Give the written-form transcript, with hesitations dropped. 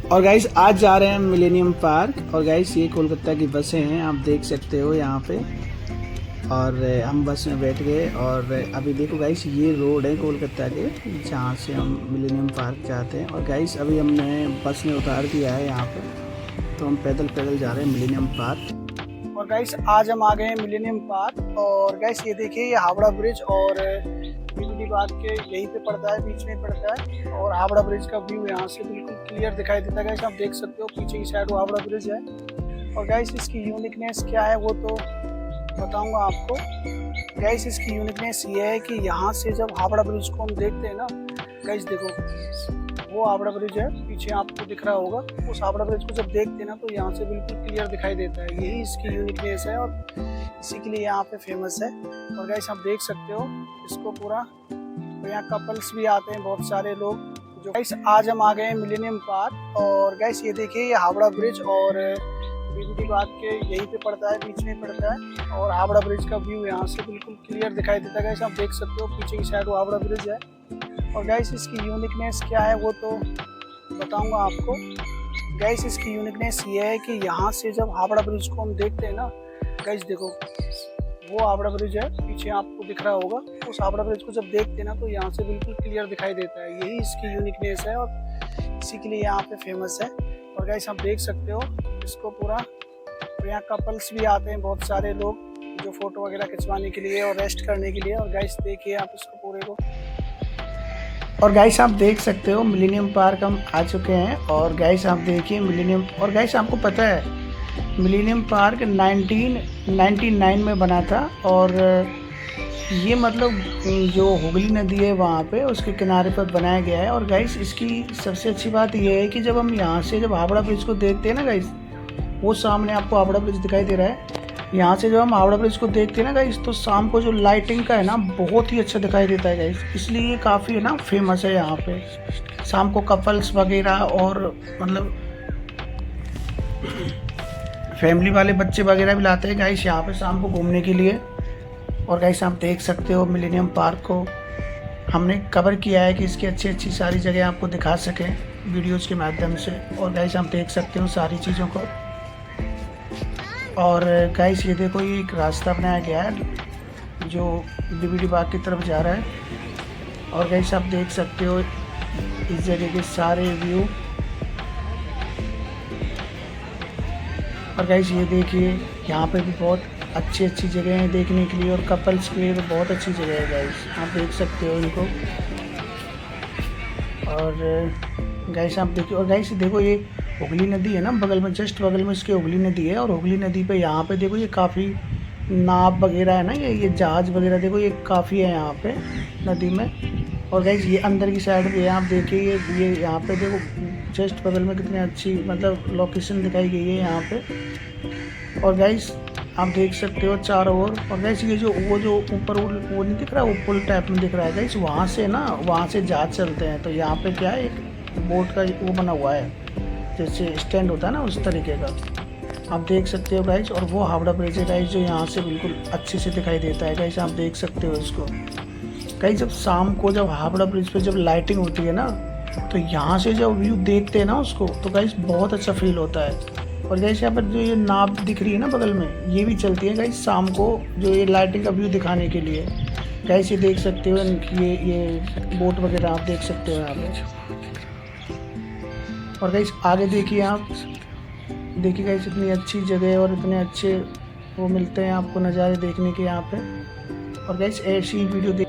और गाइस आज जा रहे हैं मिलेनियम पार्क। और गाइस ये कोलकाता की बसें हैं, आप देख सकते हो यहाँ पे। और हम बस में बैठ गए और अभी देखो गाइस ये रोड है कोलकाता के जहाँ से हम मिलेनियम पार्क जाते हैं। और गाइस अभी हमने बस में उतार दिया है यहाँ पे, तो हम पैदल पैदल जा रहे हैं मिलेनियम पार्क। और गाइस आज हम आ गए हैं मिलेनियम पार्क। और गाइस ये देखिए ये हावड़ा ब्रिज और बीबीडी बाग के यहीं पे पड़ता है, बीच में पड़ता है। और हावड़ा ब्रिज का व्यू यहाँ से बिल्कुल क्लियर दिखाई देता है। गाइस आप देख सकते हो पीछे की साइड वो हावड़ा ब्रिज है। और गाइस इसकी यूनिकनेस क्या है वो तो बताऊंगा आपको। गाइस इसकी यूनिकनेस ये है कि यहाँ से जब हावड़ा ब्रिज को हम देखते हैं ना, गाइस देखो वो हावड़ा ब्रिज है पीछे आपको दिख रहा होगा। उस हावड़ा ब्रिज को जब देखते हैं ना तो यहाँ से बिल्कुल क्लियर दिखाई देता है। यही इसकी यूनिकनेस है और इसी के लिए यहाँ पे फेमस है। और गाइस आप देख सकते हो इसको पूरा। तो यहाँ कपल्स भी आते हैं बहुत सारे लोग जो। गाइस आज हम आ गए हैं मिलेनियम पार्क। और गाइस ये देखिए ये हावड़ा ब्रिज और बीबीडी बाग के यहीं पे पड़ता है, बीच में पड़ता है। और हावड़ा ब्रिज का व्यू यहाँ से बिल्कुल क्लियर दिखाई देता है। गाइस आप देख सकते हो पीछे की साइड वो हावड़ा ब्रिज है। और गाइस इसकी यूनिकनेस क्या है वो तो बताऊंगा आपको। गाइस इसकी यूनिकनेस ये है कि यहाँ से जब हावड़ा ब्रिज को हम देखते हैं ना, गाइस देखो वो हावड़ा ब्रिज है पीछे आपको दिख रहा होगा। उस हावड़ा ब्रिज को जब देखते हैं ना तो यहाँ से बिल्कुल क्लियर दिखाई देता है। यही इसकी यूनिकनेस है और इसी के लिए यहाँ पे फेमस है। और गाइस आप देख सकते हो इसको पूरा। तो यहाँ कपल्स भी आते हैं बहुत सारे लोग जो फोटो वगैरह खिंचवाने के लिए और रेस्ट करने के लिए। और गाइस देखिए आप इसको पूरे को। और गाइस आप देख सकते हो मिलेनियम पार्क हम आ चुके हैं। और गाइस आप देखिए मिलेनियम। और गाइस आपको पता है मिलेनियम पार्क 1999 में बना था। और ये मतलब जो हुगली नदी है वहाँ पे उसके किनारे पर बनाया गया है। और गाइस इसकी सबसे अच्छी बात ये है कि जब हम यहाँ से जब हावड़ा ब्रिज को देखते हैं ना गाइस, वो सामने आपको हावड़ा ब्रिज दिखाई दे रहा है। यहाँ से जब हम हावड़ा ब्रिज को देखते हैं ना गाइस तो शाम को जो लाइटिंग का है ना बहुत ही अच्छा दिखाई देता है गाइस। इसलिए ये काफ़ी है ना फेमस है यहाँ पे। शाम को कपल्स वगैरह और मतलब फैमिली वाले बच्चे वगैरह भी लाते हैं गाइस यहाँ पे शाम को घूमने के लिए। और गाइस आप देख सकते हो मिलेनियम पार्क को हमने कवर किया है कि इसकी अच्छी अच्छी सारी जगह आपको दिखा सकें वीडियोज़ के माध्यम से। और गाइस आप देख सकते हो सारी चीज़ों को। और गाइस ये देखो ये एक रास्ता बनाया गया है जो बीबीडी बाग की तरफ जा रहा है। और गाइस आप देख सकते हो इस जगह के सारे व्यू। और गाइस ये देखिए यहाँ पे भी बहुत अच्छी अच्छी जगह है देखने के लिए और कपल्स के लिए तो बहुत अच्छी जगह है गाइस। आप देख सकते हो इनको। और गाइस आप देखिए। और गाइस देखो ये हुगली नदी है ना बगल में, जस्ट बगल में इसके हुगली नदी है। और हुगली नदी पे यहाँ पे देखो ये काफ़ी नाव वगैरह है ना, ये जहाज़ वगैरह देखो ये काफ़ी है यहाँ पे नदी में। और गाइस ये अंदर की साइड पे आप देखिए ये यहाँ पे देखो जस्ट बगल में कितनी अच्छी मतलब लोकेशन दिखाई गई है यहाँ पे। और गाइस आप देख सकते हो चारों ओर। और गाइस ये जो वो जो ऊपर वो नहीं दिख रहा, वो पुल टाइप में दिख रहा है गाइस, वहाँ से ना वहाँ से जहाज चलते हैं। तो यहाँ पे क्या है एक बोट का वो बना हुआ है जैसे स्टैंड होता है ना उस तरीके का, आप देख सकते हो गाइस। और वो हावड़ा ब्रिज है गाइस जो यहाँ से बिल्कुल अच्छे से दिखाई देता है गाइस। आप देख सकते हो इसको गाइस। जब शाम को जब हावड़ा ब्रिज पे जब लाइटिंग होती है ना तो यहाँ से जब व्यू देखते हैं ना उसको तो गाइस बहुत अच्छा फील होता है। और गाइस यहाँ पर जो ये नाव दिख रही है ना बगल में, ये भी चलती है गाइस शाम को जो ये लाइटिंग का व्यू दिखाने के लिए। गाइस ये देख सकते हो ये बोट वगैरह आप देख सकते हो यहाँ पे। और गाइस आगे देखिए आप देखिए गाइस इतनी अच्छी जगह और इतने अच्छे वो मिलते हैं आपको नज़ारे देखने के यहाँ पे। और गाइस ऐसी वीडियो देख